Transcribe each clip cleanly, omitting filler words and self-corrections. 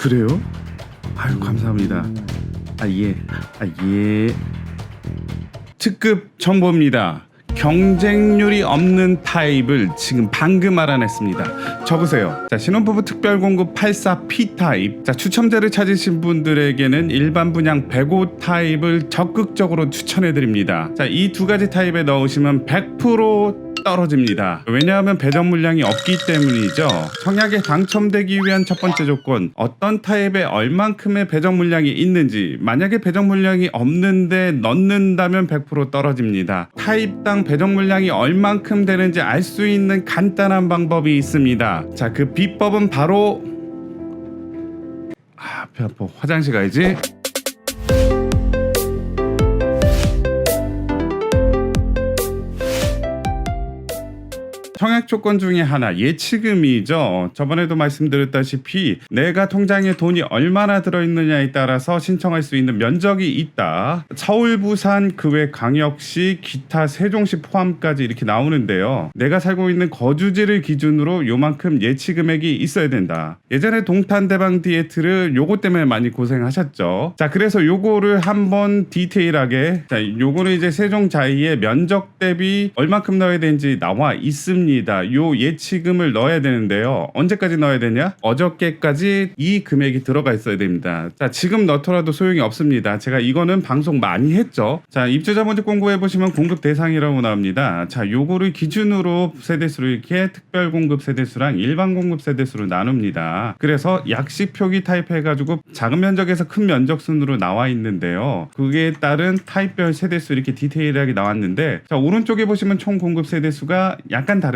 그래요? 아유, 감사합니다. 예. 특급 정보입니다. 경쟁률이 없는 타입을 지금 방금 알아냈습니다. 적으세요. 자, 신혼부부 특별공급 84P 타입. 자, 추첨제를 찾으신 분들에게는 일반 분양 105 타입을 적극적으로 추천해드립니다. 자, 이 두 가지 타입에 넣으시면 100% 떨어집니다. 왜냐하면 배정 물량이 없기 때문이죠. 청약에 당첨되기 위한 첫 번째 조건, 어떤 타입에 얼만큼의 배정 물량이 있는지. 만약에 배정 물량이 없는데 넣는다면 100% 떨어집니다. 타입당 배정 물량이 얼만큼 되는지 알 수 있는 간단한 방법이 있습니다. 자, 그 비법은 바로 배 아파. 화장실 가야지. 청약 조건 중에 하나, 예치금이죠. 저번에도 말씀드렸다시피 내가 통장에 돈이 얼마나 들어있느냐에 따라서 신청할 수 있는 면적이 있다. 서울, 부산, 그 외 광역시, 기타 세종시 포함까지 이렇게 나오는데요. 내가 살고 있는 거주지를 기준으로 요만큼 예치금액이 있어야 된다. 예전에 동탄대방 디에트를 요거 때문에 많이 고생하셨죠. 자, 그래서 요거를 한번 디테일하게, 자, 요거는 이제 세종자이의 면적 대비 얼만큼 넣어야 되는지 나와 있습니다. 요 예치금을 넣어야 되는데요. 언제까지 넣어야 되냐? 어저께까지 이 금액이 들어가 있어야 됩니다. 자, 지금 넣더라도 소용이 없습니다. 제가 이거는 방송 많이 했죠. 자, 입주자 모집 공고해 보시면 공급 대상이라고 나옵니다. 자, 요거를 기준으로 세대수를 이렇게 특별 공급 세대수랑 일반 공급 세대수로 나눕니다. 그래서 약식 표기 타입해가지고 작은 면적에서 큰 면적 순으로 나와 있는데요. 그에 따른 타입별 세대수 이렇게 디테일하게 나왔는데, 자, 오른쪽에 보시면 총 공급 세대수가 약간 다릅니다.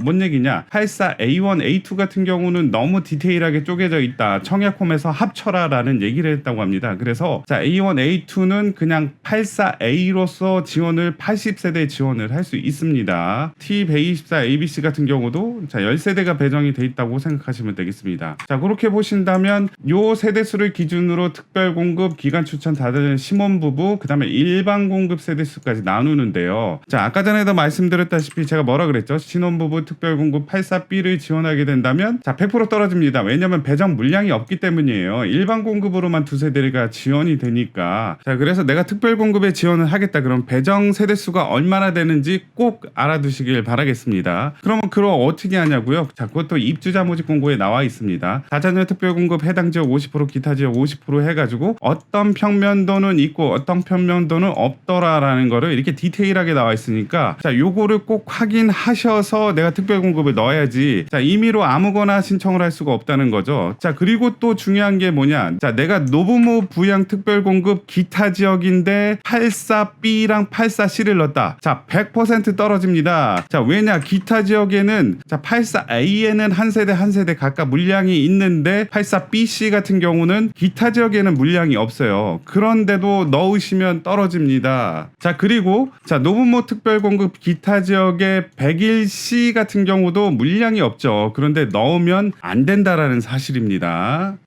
뭔 얘기냐? 84A1, A2 같은 경우는 너무 디테일하게 쪼개져 있다. 청약홈에서 합쳐라 라는 얘기를 했다고 합니다. 그래서 자, A1, A2는 그냥 84A로서 지원을 80세대 지원을 할 수 있습니다. T124 ABC 같은 경우도 자, 10세대가 배정이 돼 있다고 생각하시면 되겠습니다. 자, 그렇게 보신다면 요 세대수를 기준으로 특별 공급, 기간 추천 다들 신혼부부, 그 다음에 일반 공급 세대수까지 나누는데요. 자, 아까 전에도 말씀드렸다시피 제가 뭐라 그랬죠? 신혼부부 특별공급 84B를 지원하게 된다면 자, 100% 떨어집니다. 왜냐하면 배정 물량이 없기 때문이에요. 일반 공급으로만 두 세대가 지원이 되니까. 자, 그래서 내가 특별공급에 지원을 하겠다. 그럼 배정 세대수가 얼마나 되는지 꼭 알아두시길 바라겠습니다. 그러면 그럼 어떻게 하냐고요? 자, 그것도 입주자 모집 공고에 나와 있습니다. 다자녀 특별공급 해당 지역 50%, 기타 지역 50% 해가지고 어떤 평면도는 있고 어떤 평면도는 없더라라는 거를 이렇게 디테일하게 나와 있으니까 자, 요거를 꼭 확인하셔서 내가 특별 공급을 넣어야지. 자, 임의로 아무거나 신청을 할 수가 없다는 거죠. 자, 그리고 또 중요한 게 뭐냐? 자, 내가 노부모 부양 특별 공급 기타 지역인데 84B랑 84C를 넣었다. 자, 100% 떨어집니다. 자, 왜냐? 기타 지역에는 자, 84A에는 한 세대 각각 물량이 있는데 84BC 같은 경우는 기타 지역에는 물량이 없어요. 그런데도 넣으시면 떨어집니다. 자, 그리고 자, 노부모 특별 공급 기타 지역에 101C 같은 경우도 물량이 없죠. 그런데 넣으면 안 된다라는 사실입니다.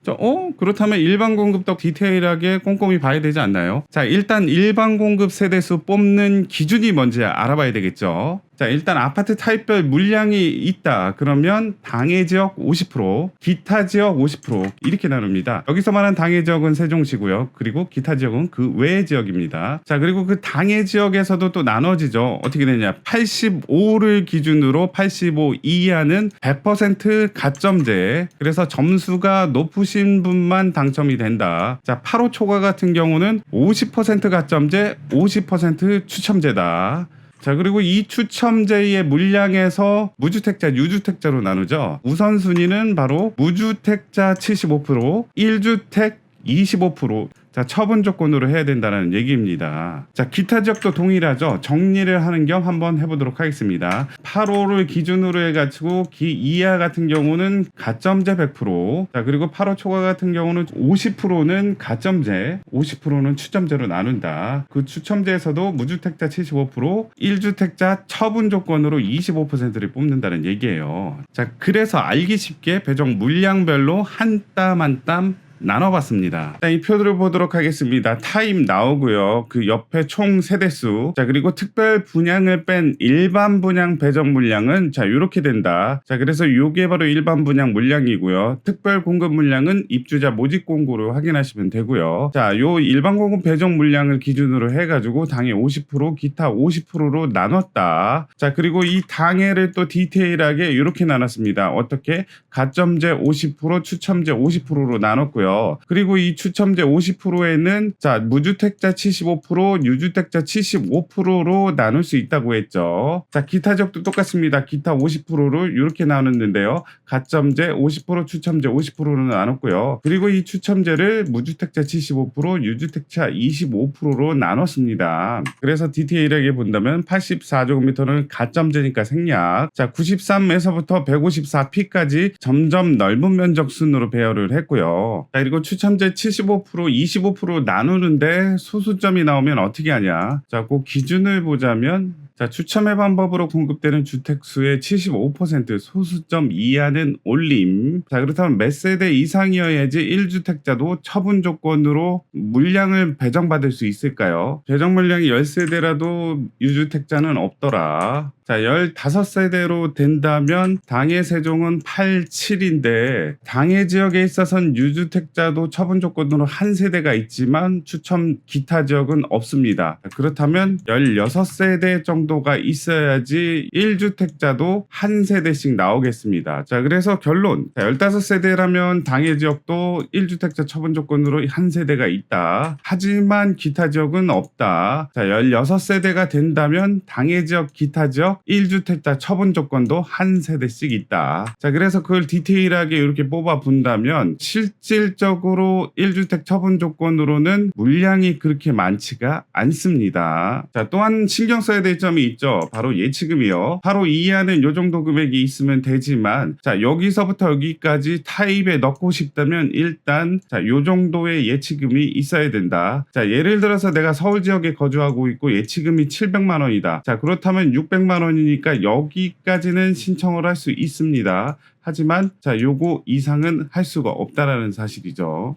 그렇다면 일반 공급도 디테일하게 꼼꼼히 봐야 되지 않나요? 자, 일단 일반 공급 세대수 뽑는 기준이 뭔지 알아봐야 되겠죠. 자, 일단 아파트 타입별 물량이 있다. 그러면 당해 지역 50%, 기타 지역 50% 이렇게 나눕니다. 여기서 말한 당해 지역은 세종시고요. 그리고 기타 지역은 그 외의 지역입니다. 자, 그리고 그 당해 지역에서도 또 나눠지죠. 어떻게 되냐? 85를 기준으로 85 이하는 100% 가점제. 그래서 점수가 높으신 분만 당첨이 된다. 자, 8호 초과 같은 경우는 50% 가점제, 50% 추첨제다. 자, 그리고 이 추첨제의 물량에서 무주택자, 유주택자로 나누죠. 우선순위는 바로 무주택자 75%, 1주택 25%. 자, 처분 조건으로 해야 된다는 얘기입니다. 자, 기타 지역도 동일하죠. 정리를 하는 겸 한번 해보도록 하겠습니다. 8호를 기준으로 해가지고 기 이하 같은 경우는 가점제 100%. 자, 그리고 8호 초과 같은 경우는 50%는 가점제, 50%는 추첨제로 나눈다. 그 추첨제에서도 무주택자 75%, 1주택자 처분 조건으로 25%를 뽑는다는 얘기예요. 자, 그래서 알기 쉽게 배정 물량별로 한 땀 한 땀 나눠봤습니다. 이 표들을 보도록 하겠습니다. 타입 나오고요. 그 옆에 총 세대수. 자, 그리고 특별 분양을 뺀 일반 분양 배정 물량은 자, 이렇게 된다. 자, 그래서 요게 바로 일반 분양 물량이고요. 특별 공급 물량은 입주자 모집 공고로 확인하시면 되고요. 자, 요 일반 공급 배정 물량을 기준으로 해가지고 당해 50%, 기타 50%로 나눴다. 자, 그리고 이 당해를 또 디테일하게 이렇게 나눴습니다. 어떻게? 가점제 50%, 추첨제 50%로 나눴고요. 그리고 이 추첨제 50%에는 자, 무주택자 75%, 유주택자 75%로 나눌 수 있다고 했죠. 자, 기타적도 똑같습니다. 기타 50%로 이렇게 나눴는데요. 가점제 50%, 추첨제 50%로 나눴고요. 그리고 이 추첨제를 무주택자 75%, 유주택자 25%로 나눴습니다. 그래서 디테일하게 본다면 84제곱미터는 가점제니까 생략. 자, 93에서부터 154P까지 점점 넓은 면적 순으로 배열을 했고요. 자, 그리고 추첨제 75%, 25% 나누는데 소수점이 나오면 어떻게 하냐. 자, 그 기준을 보자면 자, 추첨의 방법으로 공급되는 주택수의 75% 소수점 이하는 올림. 자, 그렇다면 몇 세대 이상이어야지 1주택자도 처분 조건으로 물량을 배정받을 수 있을까요? 배정 물량이 10세대라도 유주택자는 없더라. 자, 15세대로 된다면 당해 세종은 8, 7인데 당해 지역에 있어서는 유주택자도 처분 조건으로 한 세대가 있지만 추첨 기타 지역은 없습니다. 그렇다면 16세대 정도가 있어야지 1주택자도 한 세대씩 나오겠습니다. 자, 그래서 결론. 15세대라면 당해 지역도 1주택자 처분 조건으로 한 세대가 있다. 하지만 기타 지역은 없다. 자, 16세대가 된다면 당해 지역, 기타 지역 1주택자 처분 조건도 한 세대씩 있다. 자, 그래서 그걸 디테일하게 이렇게 뽑아 본다면 실질적으로 1주택 처분 조건으로는 물량이 그렇게 많지가 않습니다. 자, 또한 신경 써야 될 점이 있죠. 바로 예치금이요. 바로 이하는 요 정도 금액이 있으면 되지만 자, 여기서부터 여기까지 타입에 넣고 싶다면 일단 자, 요 정도의 예치금이 있어야 된다. 자, 예를 들어서 내가 서울 지역에 거주하고 있고 예치금이 700만 원이다. 자, 그렇다면 600만 원이니까 여기까지는 신청을 할 수 있습니다. 하지만 자, 요거 이상은 할 수가 없다라는 사실이죠.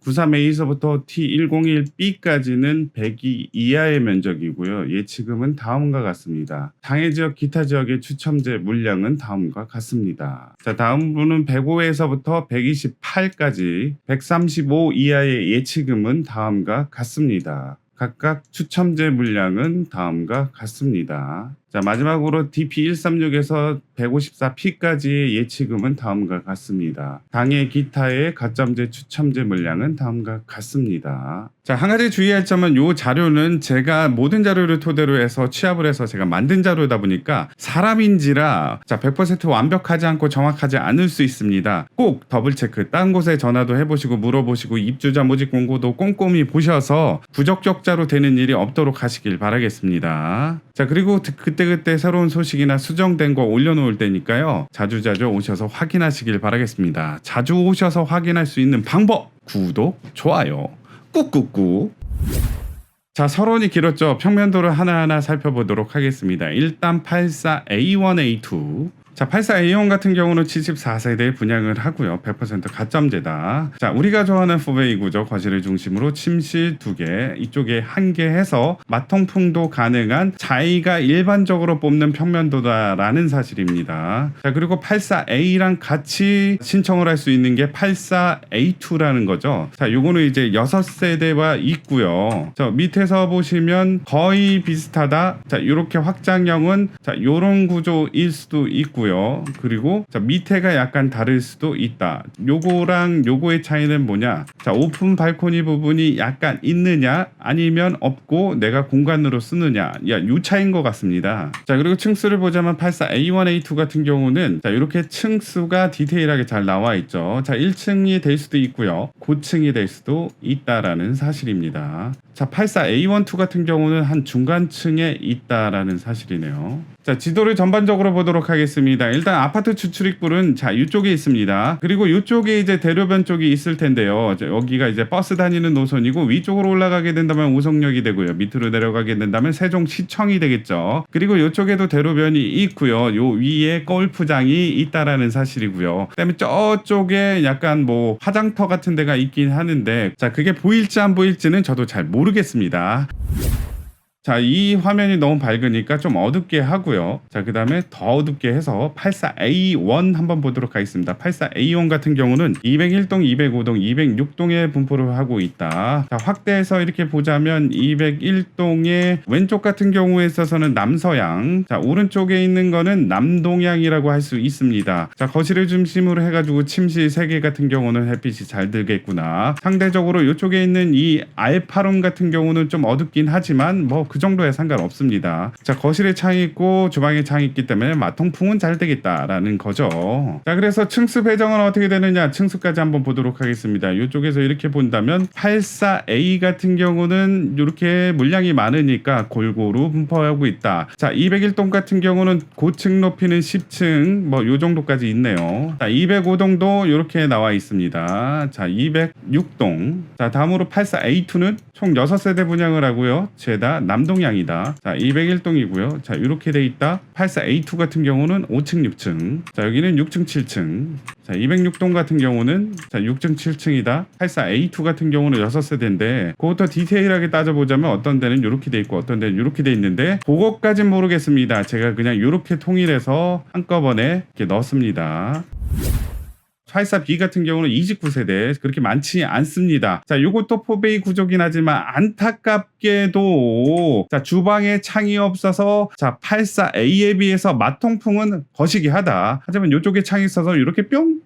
93A서부터 T101B까지는 102 이하의 면적이고요. 예치금은 다음과 같습니다. 당해 지역, 기타 지역의 추첨제 물량은 다음과 같습니다. 자, 다음 분은 105에서부터 128까지 135 이하의 예치금은 다음과 같습니다. 각각 추첨제 물량은 다음과 같습니다. 자, 마지막으로 DP136에서 154P까지의 예치금은 다음과 같습니다. 당해 기타의 가점제 추첨제 물량은 다음과 같습니다. 자, 한 가지 주의할 점은 이 자료는 제가 모든 자료를 토대로 해서 취합을 해서 제가 만든 자료다 보니까 사람인지라 자, 100% 완벽하지 않고 정확하지 않을 수 있습니다. 꼭 더블 체크, 딴 곳에 전화도 해보시고 물어보시고 입주자 모집 공고도 꼼꼼히 보셔서 부적격자로 되는 일이 없도록 하시길 바라겠습니다. 자, 그리고 그때그때 새로운 소식이나 수정된 거 올려놓을 때니까요. 자주자주 오셔서 확인하시길 바라겠습니다. 자주 오셔서 확인할 수 있는 방법! 구독, 좋아요, 꾹꾹꾹. 자, 서론이 길었죠. 평면도를 하나하나 살펴보도록 하겠습니다. 일단 84A1, A2. 자, 84A1 같은 경우는 74세대 분양을 하고요. 100% 가점제다. 자, 우리가 좋아하는 4베이 구조, 거실을 중심으로 침실 2개, 이쪽에 1개 해서 마통풍도 가능한 자의가 일반적으로 뽑는 평면도다라는 사실입니다. 자, 그리고 84A랑 같이 신청을 할 수 있는 게 84A2라는 거죠. 자, 요거는 이제 6세대와 있고요. 자, 밑에서 보시면 거의 비슷하다. 자, 요렇게 확장형은 자, 요런 구조일 수도 있고요. 그리고 자, 밑에가 약간 다를 수도 있다. 요거랑 요거의 차이는 뭐냐? 자, 오픈 발코니 부분이 약간 있느냐 아니면 없고 내가 공간으로 쓰느냐, 요 차이인 것 같습니다. 자, 그리고 층수를 보자면 84A1, A2 같은 경우는 자, 이렇게 층수가 디테일하게 잘 나와 있죠. 자, 1층이 될 수도 있고요. 고층이 될 수도 있다라는 사실입니다. 자, 84A12 같은 경우는 한 중간층에 있다라는 사실이네요. 자, 지도를 전반적으로 보도록 하겠습니다. 일단 아파트 주출입구는 자, 이쪽에 있습니다. 그리고 이쪽에 이제 대로변 쪽이 있을 텐데요. 여기가 이제 버스 다니는 노선이고, 위쪽으로 올라가게 된다면 오송역이 되고요. 밑으로 내려가게 된다면 세종시청이 되겠죠. 그리고 이쪽에도 대로변이 있고요. 요 위에 골프장이 있다라는 사실이고요. 그다음에 저쪽에 약간 뭐 화장터 같은 데가 있긴 하는데, 자, 그게 보일지 안 보일지는 저도 잘 모르겠습니다. 자, 이 화면이 너무 밝으니까 좀 어둡게 하고요. 자, 그 다음에 더 어둡게 해서 84A1 한번 보도록 하겠습니다. 84A1 같은 경우는 201동, 205동, 206동에 분포를 하고 있다. 자, 확대해서 이렇게 보자면 201동의 왼쪽 같은 경우에 있어서는 남서향, 자, 오른쪽에 있는 거는 남동향이라고 할 수 있습니다. 자, 거실을 중심으로 해가지고 침실 3개 같은 경우는 햇빛이 잘 들겠구나. 상대적으로 이쪽에 있는 이 알파룸 같은 경우는 좀 어둡긴 하지만 뭐 그 정도에 상관없습니다. 자, 거실에 창이 있고 주방에 창이 있기 때문에 마통풍은 잘 되겠다라는 거죠. 자, 그래서 층수 배정은 어떻게 되느냐, 층수까지 한번 보도록 하겠습니다. 이쪽에서 이렇게 본다면 84A 같은 경우는 이렇게 물량이 많으니까 골고루 분포하고 있다. 자, 201동 같은 경우는 고층 높이는 10층 뭐 요 정도까지 있네요. 자, 205동도 이렇게 나와 있습니다. 자, 206동. 자, 다음으로 84A2는 총 6세대 분양을 하고요. 죄다 남동향이다. 자, 201동이고요. 자, 이렇게 돼 있다. 84A2 같은 경우는 5층, 6층. 자, 여기는 6층, 7층. 자, 206동 같은 경우는 자, 6층, 7층이다. 84A2 같은 경우는 6세대인데 그것도 디테일하게 따져보자면 어떤 데는 이렇게 돼 있고 어떤 데는 이렇게 돼 있는데 그것까진 모르겠습니다. 제가 그냥 이렇게 통일해서 한꺼번에 이렇게 넣습니다. 84B 같은 경우는 29세대 그렇게 많지 않습니다. 자, 요것도 4베이 구조긴 하지만 안타깝게도 자, 주방에 창이 없어서 자, 84A에 비해서 마통풍은 거시기하다. 하지만 요쪽에 창이 있어서 이렇게 뿅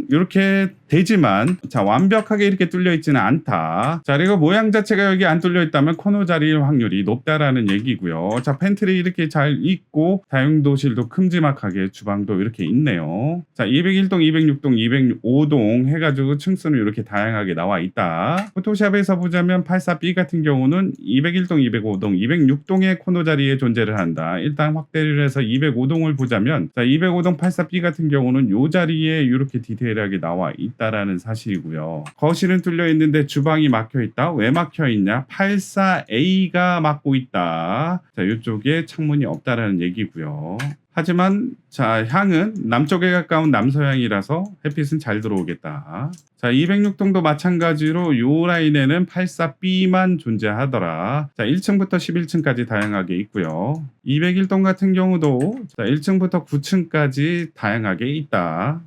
이렇게 되지만 자, 완벽하게 이렇게 뚫려 있지는 않다. 자, 그리고 모양 자체가 여기 안 뚫려 있다면 코너 자리일 확률이 높다라는 얘기고요. 자, 팬트리 이렇게 잘 있고 다용도실도 큼지막하게 주방도 이렇게 있네요. 자, 201동, 206동, 205동 해가지고 층수는 이렇게 다양하게 나와 있다. 포토샵에서 보자면 84B 같은 경우는 201동, 205동, 206동의 코너 자리에 존재를 한다. 일단 확대를 해서 205동을 보자면 자, 205동 84B 같은 경우는 요 자리에 이렇게 디테일하게 나와 있다라는 사실이고요. 거실은 뚫려 있는데 주방이 막혀 있다. 왜 막혀 있냐? 84A가 막고 있다. 자, 이쪽에 창문이 없다라는 얘기고요. 하지만 자, 향은 남쪽에 가까운 남서향이라서 햇빛은 잘 들어오겠다. 자, 206동도 마찬가지로 요 라인에는 84B만 존재하더라. 자, 1층부터 11층까지 다양하게 있고요. 201동 같은 경우도 자, 1층부터 9층까지 다양하게 있다.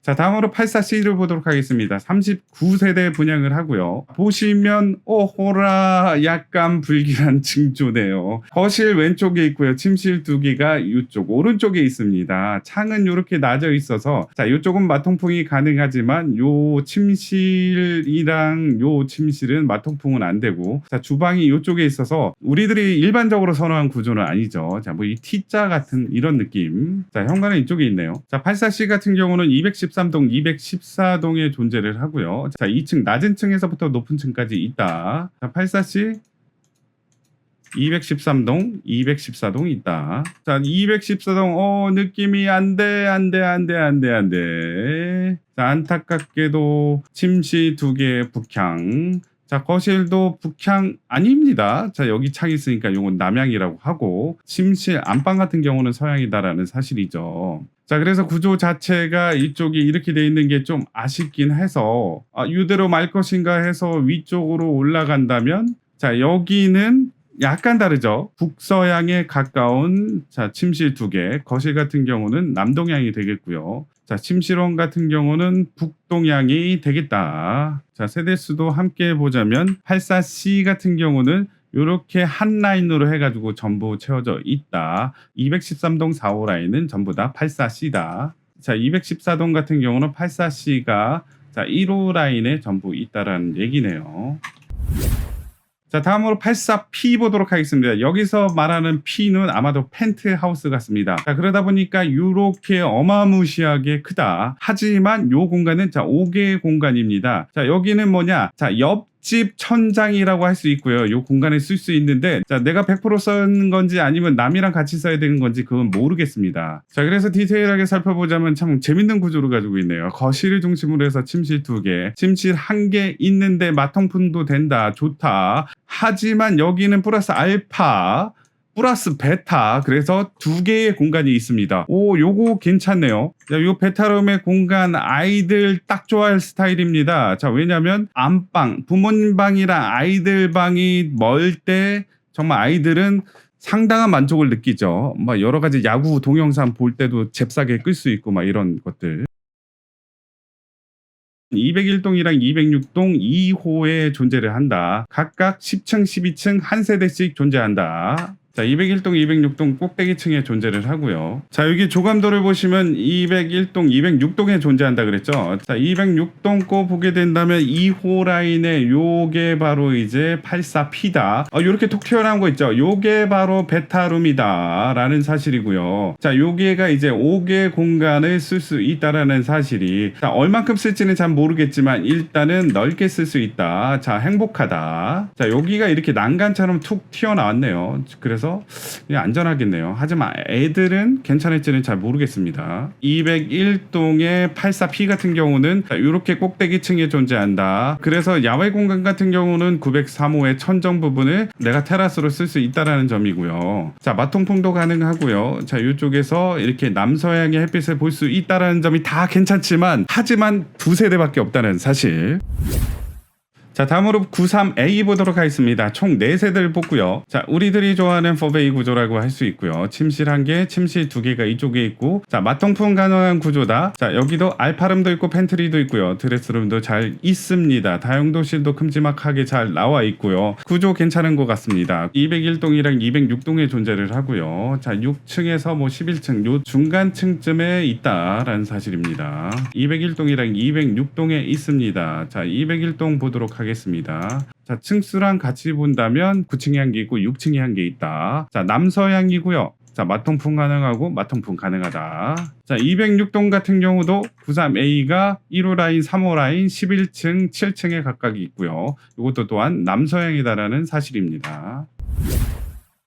자, 다음으로 84C를 보도록 하겠습니다. 39세대 분양을 하고요. 보시면 오호라 약간 불길한 층조네요. 거실 왼쪽에 있고요. 침실 2개가 이쪽 오른쪽에 있습니다. 창은 이렇게 나져 있어서 자, 이쪽은 마통풍이 가능하지만 요 침실이랑 요 침실은 마통풍은 안 되고 자, 주방이 이쪽에 있어서 우리들이 일반적으로 선호한 구조는 아니죠. 자, 뭐 이 T자 같은 이런 느낌. 자, 현관은 이쪽에 있네요. 자, 84C 같은 경우는 213동, 214동에 존재를 하고요. 자, 2층 낮은 층에서부터 높은 층까지 있다. 자, 84C 213동, 214동 있다. 자, 214동 느낌이 안 돼. 자, 안타깝게도 침실 2개 북향. 자, 거실도 북향 아닙니다. 자, 여기 창이 있으니까 요건 남향이라고 하고 침실 안방 같은 경우는 서향이다라는 사실이죠. 자, 그래서 구조 자체가 이쪽이 이렇게 돼 있는 게 좀 아쉽긴 해서 이대로 말 것인가 해서 위쪽으로 올라간다면 자, 여기는 약간 다르죠. 북서향에 가까운 자, 침실 2개, 거실 같은 경우는 남동향이 되겠고요. 자, 침실원 같은 경우는 북동향이 되겠다. 자, 세대수도 함께 보자면 84C 같은 경우는 이렇게 한 라인으로 해가지고 전부 채워져 있다. 213동 4호 라인은 전부 다 84C다. 자, 214동 같은 경우는 84C가 자, 1호 라인에 전부 있다라는 얘기네요. 자, 다음으로 84P 보도록 하겠습니다. 여기서 말하는 P는 아마도 펜트하우스 같습니다. 자, 그러다 보니까 이렇게 어마무시하게 크다. 하지만 요 공간은 자, 5개의 공간입니다. 자, 여기는 뭐냐? 자, 옆 윗집 천장이라고 할 수 있고요. 이 공간에 쓸 수 있는데 자, 내가 100% 쓰는 건지 아니면 남이랑 같이 써야 되는 건지 그건 모르겠습니다. 자, 그래서 디테일하게 살펴보자면 참 재밌는 구조를 가지고 있네요. 거실을 중심으로 해서 침실 2개, 침실 1개 있는데 마통풍도 된다. 좋다. 하지만 여기는 플러스 알파 플러스 베타, 그래서 2개의 공간이 있습니다. 오, 요거 괜찮네요. 자, 요 베타룸의 공간 아이들 딱 좋아할 스타일입니다. 자, 왜냐면 안방, 부모님 방이랑 아이들 방이 멀 때 정말 아이들은 상당한 만족을 느끼죠. 막 여러 가지 야구 동영상 볼 때도 잽싸게 끌 수 있고 막 이런 것들. 201동이랑 206동 2호에 존재를 한다. 각각 10층, 12층 한 세대씩 존재한다. 자, 201동, 206동 꼭대기층에 존재를 하고요. 자, 여기 조감도를 보시면 201동, 206동에 존재한다 그랬죠. 자, 206동 거 보게 된다면 2호 라인에 요게 바로 이제 84P다. 요렇게 톡 튀어나온 거 있죠. 요게 바로 베타룸이다 라는 사실이고요. 자, 요게가 이제 5개 공간을 쓸 수 있다라는 사실이, 자, 얼만큼 쓸지는 잘 모르겠지만 일단은 넓게 쓸 수 있다. 자, 행복하다. 자, 여기가 이렇게 난간처럼 툭 튀어나왔네요. 그래서 안전하겠네요. 하지만 애들은 괜찮을지는 잘 모르겠습니다. 201동의 84P 같은 경우는 이렇게 꼭대기층에 존재한다. 그래서 야외 공간 같은 경우는 903호의 천정 부분을 내가 테라스로 쓸 수 있다라는 점이고요. 자, 마통풍도 가능하고요. 자, 이쪽에서 이렇게 남서양의 햇빛을 볼 수 있다라는 점이 다 괜찮지만 하지만 2세대밖에 없다는 사실. 자, 다음으로 93A 보도록 하겠습니다. 총 4세대를 뽑고요. 자, 우리들이 좋아하는 4베이 구조라고 할 수 있고요. 침실 1개, 침실 2개가 이쪽에 있고, 자, 마통풍 가능한 구조다. 자, 여기도 알파룸도 있고 팬트리도 있고요. 드레스룸도 잘 있습니다. 다용도실도 큼지막하게 잘 나와 있고요. 구조 괜찮은 것 같습니다. 201동이랑 206동에 존재를 하고요. 자, 6층에서 뭐 11층 요 중간층쯤에 있다라는 사실입니다. 201동이랑 206동에 있습니다. 자, 201동 보도록 하겠습니다. 자, 층수랑 같이 본다면 9층에 한 개 있고 6층에 한 개 있다. 자, 남서향이고요. 자, 마통풍 가능하고 마통풍 가능하다. 자, 206동 같은 경우도 93A가 1호 라인, 3호 라인, 11층, 7층에 각각 있고요. 이것도 또한 남서향이다라는 사실입니다.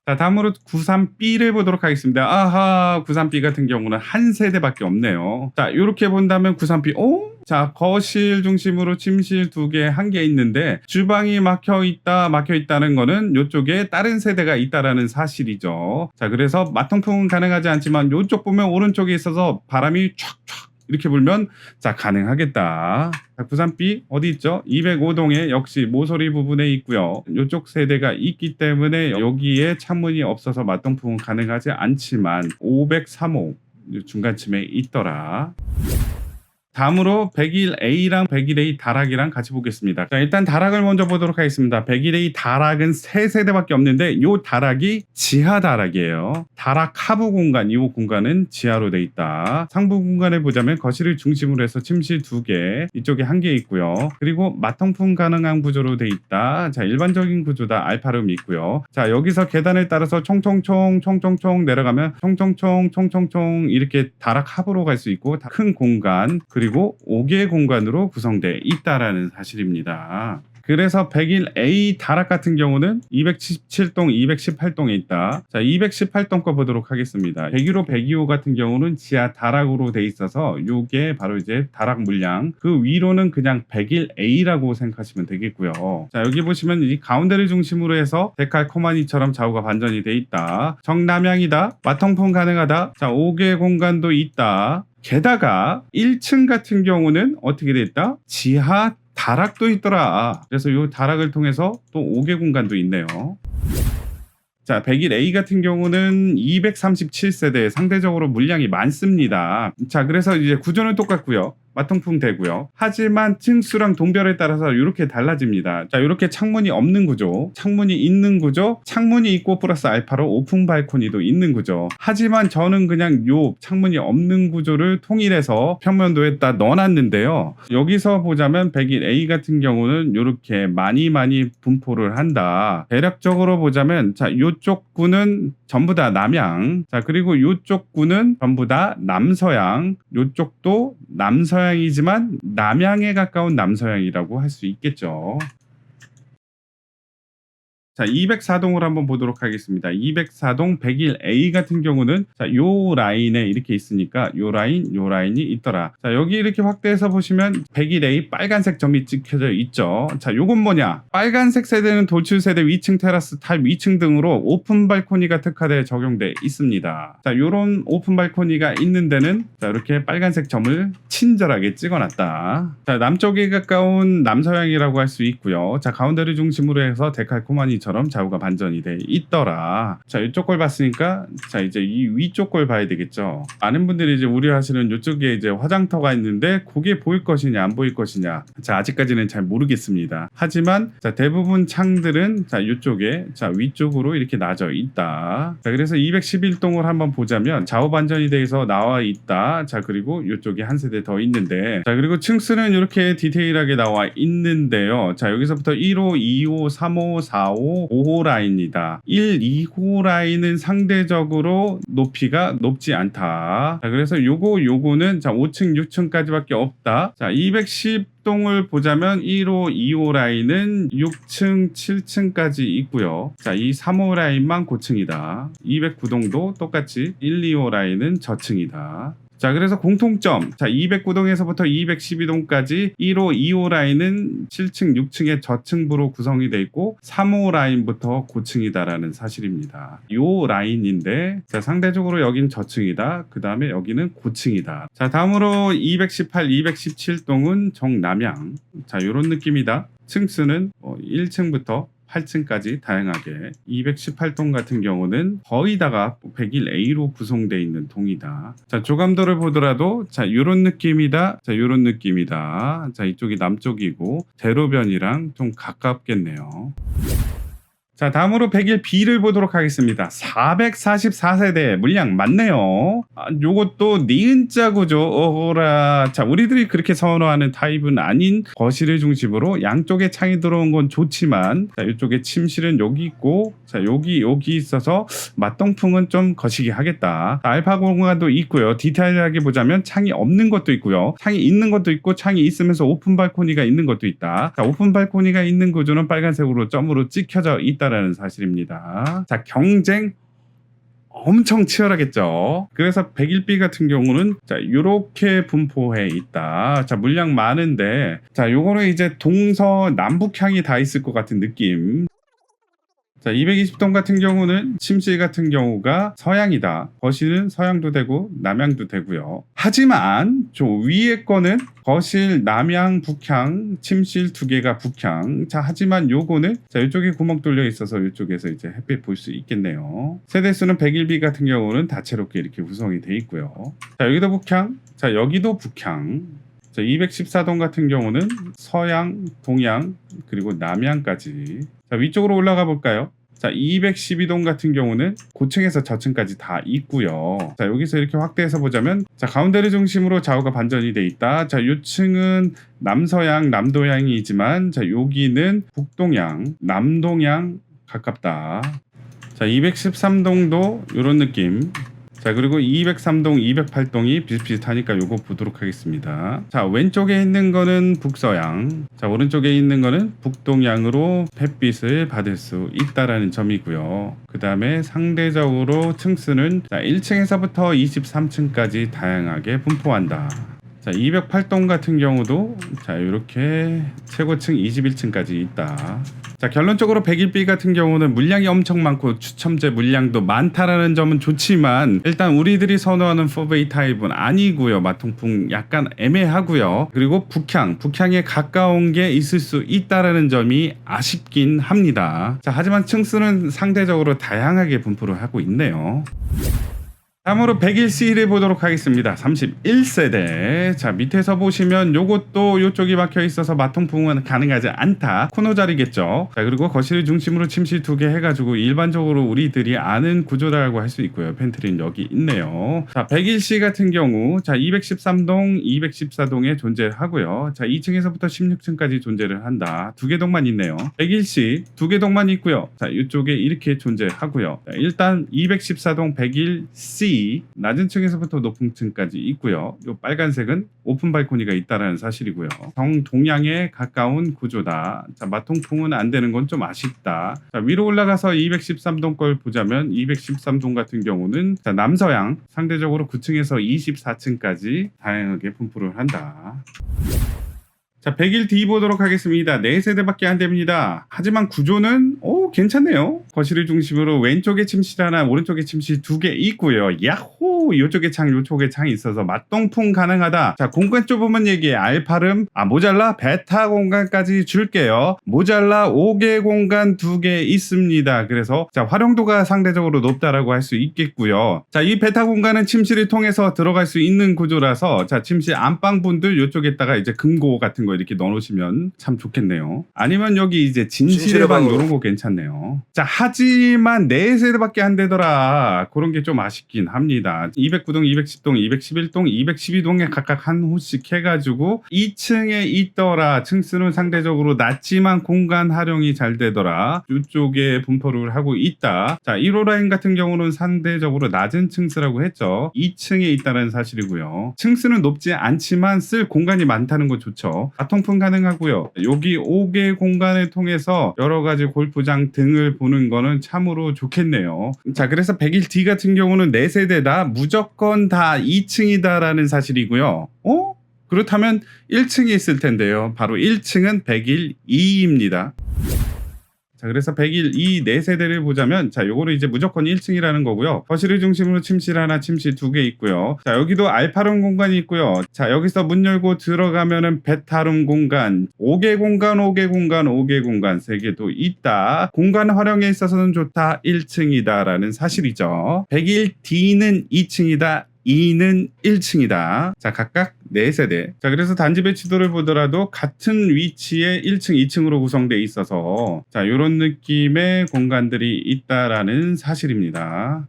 자, 다음으로 93B를 보도록 하겠습니다. 아하, 93B 같은 경우는 한 세대밖에 없네요. 자, 이렇게 본다면 93B, 자, 거실 중심으로 침실 2개, 1개 있는데 주방이 막혀 있다는 거는 이쪽에 다른 세대가 있다라는 사실이죠. 자, 그래서 마통풍은 가능하지 않지만 이쪽 보면 오른쪽에 있어서 바람이 촥촥 이렇게 불면 자, 가능하겠다. 자, 93B 어디 있죠? 205동에 역시 모서리 부분에 있고요. 이쪽 세대가 있기 때문에 여기에 창문이 없어서 마통풍은 가능하지 않지만 503호 중간쯤에 있더라. 다음으로 101A랑 101A 다락이랑 같이 보겠습니다. 자, 일단 다락을 먼저 보도록 하겠습니다. 101A 다락은 3세대밖에 없는데 이 다락이 지하 다락이에요. 다락 하부 공간, 이 공간은 지하로 돼 있다. 상부 공간을 보자면 거실을 중심으로 해서 침실 2개, 이쪽에 1개 있고요. 그리고 마통풍 가능한 구조로 돼 있다. 자, 일반적인 구조다. 알파룸이 있고요. 자, 여기서 계단을 따라서 총총총 내려가면 총총총 이렇게 다락 하부로 갈 수 있고 큰 공간, 그리고 5개의 공간으로 구성되어 있다라는 사실입니다. 그래서 101A 다락 같은 경우는 217동, 218동에 있다. 자, 218동 거 보도록 하겠습니다. 101호, 102호 같은 경우는 지하 다락으로 돼 있어서 이게 바로 이제 다락 물량. 그 위로는 그냥 101A라고 생각하시면 되겠고요. 자, 여기 보시면 이 가운데를 중심으로 해서 데칼코마니처럼 좌우가 반전이 돼 있다. 정남향이다. 마통풍 가능하다. 자, 5개 공간도 있다. 게다가 1층 같은 경우는 어떻게 돼 있다? 지하 다락도 있더라. 그래서 이 다락을 통해서 또 5개 공간도 있네요. 자, 101A 같은 경우는 237세대 상대적으로 물량이 많습니다. 자, 그래서 이제 구조는 똑같고요. 마통풍 되고요. 하지만 층수랑 동별에 따라서 이렇게 달라집니다. 자, 이렇게 창문이 없는 구조, 창문이 있는 구조, 창문이 있고 플러스 알파로 오픈 발코니도 있는 구조. 하지만 저는 그냥 요 창문이 없는 구조를 통일해서 평면도에다 넣어놨는데요. 여기서 보자면 101A 같은 경우는 이렇게 많이 분포를 한다. 대략적으로 보자면 자, 요쪽 구는 전부 다 남향, 자, 그리고 요쪽 구는 전부 다 남서향, 요쪽도 남서향이지만 남향에 가까운 남서향이라고 할 수 있겠죠. 자, 204동을 한번 보도록 하겠습니다. 204동 101A 같은 경우는 자, 요 라인에 이렇게 있으니까 요 라인이 있더라. 자, 여기 이렇게 확대해서 보시면 101A 빨간색 점이 찍혀져 있죠. 자, 요건 뭐냐? 빨간색 세대는 돌출 세대 위층 테라스 타입 위층 등으로 오픈 발코니가 특화되어 적용돼 있습니다. 자, 요런 오픈 발코니가 있는 데는 자, 이렇게 빨간색 점을 친절하게 찍어놨다. 자, 남쪽에 가까운 남서향이라고 할 수 있고요. 자, 가운데를 중심으로 해서 데칼코마니처럼 좌우가 반전이 돼 있더라. 자, 이쪽 걸 봤으니까 자, 이제 이 위쪽 걸 봐야 되겠죠. 많은 분들이 이제 우려하시는 이쪽에 이제 화장터가 있는데 그게 보일 것이냐 안 보일 것이냐. 자, 아직까지는 잘 모르겠습니다. 하지만 자, 대부분 창들은 자, 이쪽에 자, 위쪽으로 이렇게 나져 있다. 자, 그래서 211동을 한번 보자면 좌우 반전이 돼서 나와 있다. 자, 그리고 이쪽에 한 세대 더 있는데 자, 그리고 층수는 이렇게 디테일하게 나와 있는데요. 자, 여기서부터 1호, 2호, 3호, 4호, 5호 라인이다. 1, 2호 라인은 상대적으로 높이가 높지 않다. 자, 그래서 요거는 자, 5층, 6층까지밖에 없다. 자, 210동을 보자면 1호, 2호 라인은 6층, 7층까지 있고요. 자, 이 3호 라인만 고층이다. 209동도 똑같이 1, 2호 라인은 저층이다. 자, 그래서 공통점. 자, 209동에서부터 212동까지 1호, 2호 라인은 7층, 6층의 저층부로 구성이 되어 있고 3호 라인부터 고층이다라는 사실입니다. 요 라인인데 자, 상대적으로 여긴 저층이다. 그 다음에 여기는 고층이다. 자, 다음으로 218, 217동은 정남향. 자, 요런 느낌이다. 층수는 1층부터 8층까지 다양하게 218동 같은 경우는 거의 다가 101A로 구성되어 있는 동이다. 자, 조감도를 보더라도 자, 요런 느낌이다. 자, 요런 느낌이다. 자, 이쪽이 남쪽이고 대로변이랑 좀 가깝겠네요. 자, 다음으로 101B를 보도록 하겠습니다. 444세대 물량 많네요. 요것도 니은자 구조. 어라. 자, 우리들이 그렇게 선호하는 타입은 아닌 거실을 중심으로 양쪽에 창이 들어온 건 좋지만 자, 이쪽에 침실은 여기 있고 자, 여기 있어서 맞동풍은 좀 거시기 하겠다. 알파 공간도 있고요. 디테일하게 보자면 창이 없는 것도 있고요. 창이 있는 것도 있고 창이 있으면서 오픈 발코니가 있는 것도 있다. 자, 오픈 발코니가 있는 구조는 빨간색으로 점으로 찍혀져 있다라는 사실입니다. 자, 경쟁 엄청 치열하겠죠. 그래서 101B 같은 경우는 자, 요렇게 분포해 있다. 자, 물량 많은데 자, 요거는 이제 동서남북향이 다 있을 것 같은 느낌. 자, 220동 같은 경우는 침실 같은 경우가 서향이다. 거실은 서향도 되고 남향도 되고요. 하지만 저 위에 거는 거실 남향, 북향, 침실 두 개가 북향. 자, 하지만 요거는 자, 이쪽에 구멍 뚫려 있어서 이쪽에서 이제 햇빛 볼 수 있겠네요. 세대수는 101B 같은 경우는 다채롭게 이렇게 구성이 돼 있고요. 자, 여기도 북향. 자, 여기도 북향. 자, 214동 같은 경우는 서향, 동향, 그리고 남향까지. 자, 위쪽으로 올라가 볼까요? 자, 212동 같은 경우는 고층에서 저층까지 다 있고요. 자, 여기서 이렇게 확대해서 보자면 자, 가운데를 중심으로 좌우가 반전이 돼 있다. 자, 요층은 남서향, 남도향이지만 자, 여기는 북동향, 남동향 가깝다. 자, 213동도 이런 느낌. 자, 그리고 203동, 208동이 비슷비슷하니까 요거 보도록 하겠습니다. 자, 왼쪽에 있는 거는 북서향, 자, 오른쪽에 있는 거는 북동향으로 햇빛을 받을 수 있다라는 점이고요. 그 다음에 상대적으로 층수는 자, 1층에서부터 23층까지 다양하게 분포한다. 자, 208동 같은 경우도 자, 이렇게 최고층 21층까지 있다. 자, 결론적으로 101B 같은 경우는 물량이 엄청 많고 추첨제 물량도 많다라는 점은 좋지만 일단 우리들이 선호하는 4베이 타입은 아니고요. 마통풍 약간 애매하고요. 그리고 북향에 가까운 게 있을 수 있다라는 점이 아쉽긴 합니다. 자, 하지만 층수는 상대적으로 다양하게 분포를 하고 있네요. 다음으로 101C를 보도록 하겠습니다. 31세대. 자, 밑에서 보시면 요것도 요쪽이 막혀 있어서 마통풍은 가능하지 않다. 코너 자리겠죠. 자, 그리고 거실을 중심으로 침실 2개 해가지고 일반적으로 우리들이 아는 구조라고 할 수 있고요. 팬트리는 여기 있네요. 자, 101C 같은 경우 자, 213동, 214동에 존재하고요. 자, 2층에서부터 16층까지 존재를 한다. 2개 동만 있네요. 101C 2개 동만 있고요. 자, 이쪽에 이렇게 존재하고요. 자, 일단 214동 101C B, 낮은 층에서부터 높은 층까지 있고요. 요 빨간색은 오픈 발코니가 있다라는 사실이고요. 동양에 가까운 구조다. 자, 마통풍은 안 되는 건 좀 아쉽다. 자, 위로 올라가서 213동 걸 보자면 213동 같은 경우는 자, 남서양 상대적으로 9층에서 24층까지 다양하게 분포를 한다. 자, 101D 보도록 하겠습니다. 4세대밖에 안 됩니다. 하지만 구조는 괜찮네요. 거실을 중심으로 왼쪽에 침실 하나, 오른쪽에 침실 2개 있고요. 야호! 이쪽에 창, 이쪽에 창이 있어서 맞동풍 가능하다. 자, 공간 좁으면 얘기해. 알파름, 모자라 베타 공간까지 줄게요. 모자라 5개 공간 2개 있습니다. 그래서 자, 활용도가 상대적으로 높다라고 할 수 있겠고요. 자, 이 베타 공간은 침실을 통해서 들어갈 수 있는 구조라서 자, 침실 안방분들 이쪽에다가 이제 금고 같은 거 이렇게 넣어놓으시면 참 좋겠네요. 아니면 여기 이제 진실의 방 이런 거 괜찮네요. 자, 하지만 4세대밖에 안 되더라. 그런 게 좀 아쉽긴 합니다. 209동, 210동, 211동, 212동에 각각 한 호씩 해가지고 2층에 있더라. 층수는 상대적으로 낮지만 공간 활용이 잘 되더라. 이쪽에 분포를 하고 있다. 자, 1호 라인 같은 경우는 상대적으로 낮은 층수라고 했죠. 2층에 있다는 사실이고요. 층수는 높지 않지만 쓸 공간이 많다는 거 좋죠. 통풍 가능하고요. 여기 5개 공간을 통해서 여러 가지 골프장 등을 보는 거는 참으로 좋겠네요. 자, 그래서 101D 같은 경우는 4세대다 무조건 다 2층이다라는 사실이고요. 그렇다면 1층이 있을 텐데요. 바로 1층은 101E입니다. 자, 그래서 101E 4세대를 보자면 자, 요거는 이제 무조건 1층이라는 거고요. 거실을 중심으로 침실 하나, 침실 2개 있고요. 자, 여기도 알파룸 공간이 있고요. 자, 여기서 문 열고 들어가면은 베타룸 공간, 5개 공간, 5개 공간, 5개 공간 3개도 있다. 공간 활용에 있어서는 좋다. 1층이다라는 사실이죠. 101D는 2층이다. 2는 1층이다. 자, 각각 4세대. 자, 그래서 단지 배치도를 보더라도 같은 위치에 1층, 2층으로 구성되어 있어서 자, 요런 느낌의 공간들이 있다라는 사실입니다.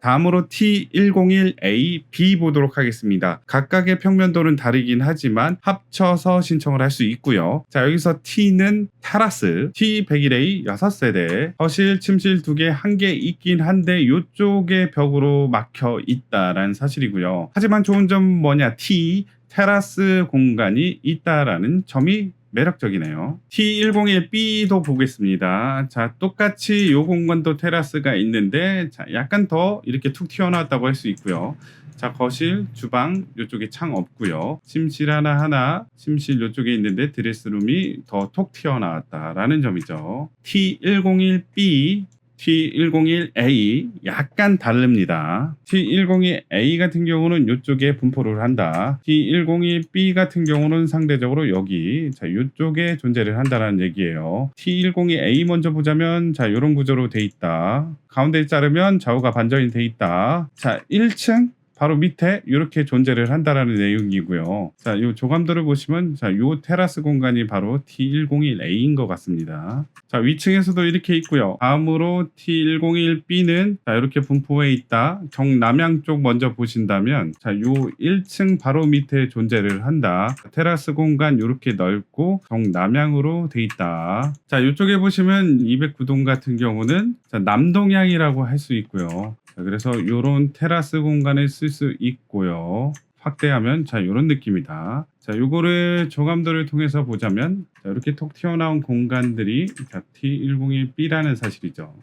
다음으로 T101A, B 보도록 하겠습니다. 각각의 평면도는 다르긴 하지만 합쳐서 신청을 할 수 있고요. 자, 여기서 T는 테라스, T101A 6세대, 거실, 침실 2개, 1개 있긴 한데 이쪽에 벽으로 막혀 있다라는 사실이고요. 하지만 좋은 점 뭐냐? 테라스 공간이 있다라는 점이 매력적이네요. T101B도 보겠습니다. 자, 똑같이 이 공간도 테라스가 있는데 자, 약간 더 이렇게 툭 튀어나왔다고 할 수 있고요. 자, 거실, 주방 이쪽에 창 없고요. 침실 하나, 침실 이쪽에 있는데 드레스룸이 더 톡 튀어나왔다라는 점이죠. T101B, T101A 약간 다릅니다. T101A 같은 경우는 이쪽에 분포를 한다. T101B 같은 경우는 상대적으로 여기 자 이쪽에 존재를 한다는 얘기예요. T101A 먼저 보자면 자 이런 구조로 돼 있다. 가운데 자르면 좌우가 반전이 돼 있다. 자, 1층 바로 밑에 이렇게 존재를 한다라는 내용이고요. 자, 이 조감도를 보시면 자, 요 테라스 공간이 바로 T101A인 것 같습니다. 자, 위층에서도 이렇게 있고요. 다음으로 T101B는 자, 이렇게 분포해 있다. 정남향 쪽 먼저 보신다면 자, 요 1층 바로 밑에 존재를 한다. 테라스 공간 이렇게 넓고 정남향으로 돼 있다. 자, 이쪽에 보시면 209동 같은 경우는 자, 남동향이라고 할 수 있고요. 그래서 이런 테라스 공간을 쓸 수 있고요. 확대하면 자 이런 느낌이다. 자, 요거를 조감도를 통해서 보자면 자, 이렇게 톡 튀어나온 공간들이 자, T101B라는 사실이죠.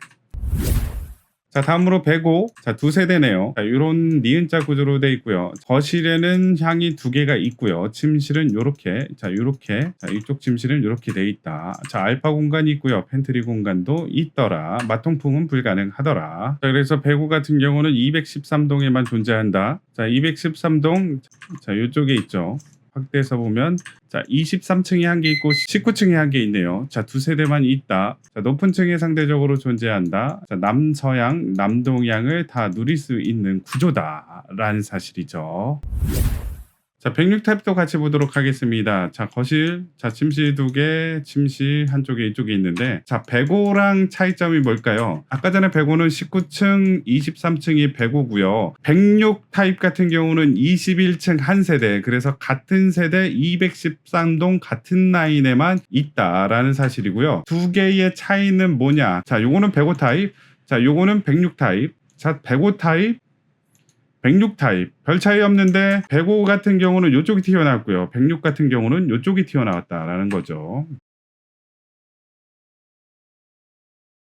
자, 다음으로 105. 자, 2세대네요. 자, 요런 니은자 구조로 되어 있고요. 거실에는 향이 2개가 있고요. 침실은 요렇게, 자, 요렇게, 자, 이쪽 침실은 요렇게 되어 있다. 자, 알파 공간이 있고요. 팬트리 공간도 있더라. 마통풍은 불가능하더라. 자, 그래서 105 같은 경우는 213동에만 존재한다. 자, 213동, 자, 요쪽에 있죠. 확대해서 보면 자 23층에 한 개 있고 19층에 한 개 있네요. 자, 2세대만 있다. 자, 높은 층에 상대적으로 존재한다. 자, 남서양, 남동양을 다 누릴 수 있는 구조다라는 사실이죠. 자, 106 타입도 같이 보도록 하겠습니다. 자, 거실, 자, 침실 2개, 침실 한쪽에 이쪽에 있는데 자, 105랑 차이점이 뭘까요? 아까 전에 105는 19층, 23층이 105고요. 106 타입 같은 경우는 21층 한 세대, 그래서 같은 세대 213동 같은 라인에만 있다라는 사실이고요. 두 개의 차이는 뭐냐? 자, 요거는 105 타입, 자, 요거는 106 타입. 자, 105 타입, 106 타입 별 차이 없는데 105 같은 경우는 이쪽이 튀어나왔고요. 106 같은 경우는 이쪽이 튀어나왔다라는 거죠.